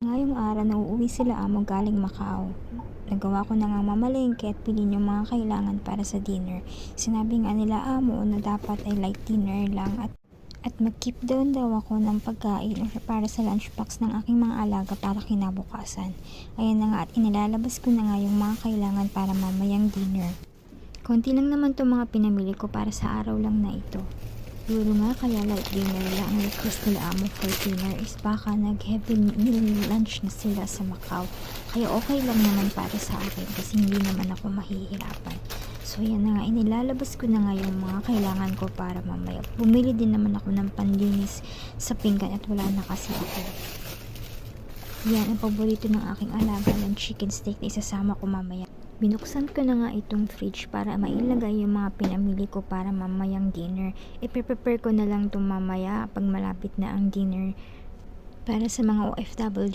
Ngayong araw na uuwi sila amo galing Macau. Nagawa ko na ngang mamalengke at bilhin yung mga kailangan para sa dinner. Sinabi nga nila amo na dapat ay light dinner lang at mag-keep down daw ako ng pagkain or para sa lunchbox ng aking mga alaga para kinabukasan. Ayan na nga at inilalabas ko na nga yung mga kailangan para mamayang dinner. Konti lang naman itong mga pinamili ko para sa araw lang na ito. Siguro nga kaya light dinner lang ang request nila amo for dinner is baka nag-heavy meal lunch na sila sa Macau. Kaya okay lang naman para sa akin kasi hindi naman ako mahihirapan. So yan na nga, inilalabas ko na nga yung mga kailangan ko para mamaya. Bumili din naman ako ng panlinis sa pinggan at wala na kasi ako. Yan ang paborito ng aking alaga ng chicken steak na isasama ko mamaya. Binuksan ko na nga itong fridge para mailagay yung mga pinamili ko para mamayang dinner. I-prepare ko na lang itong mamaya pag malapit na ang dinner para sa mga OFW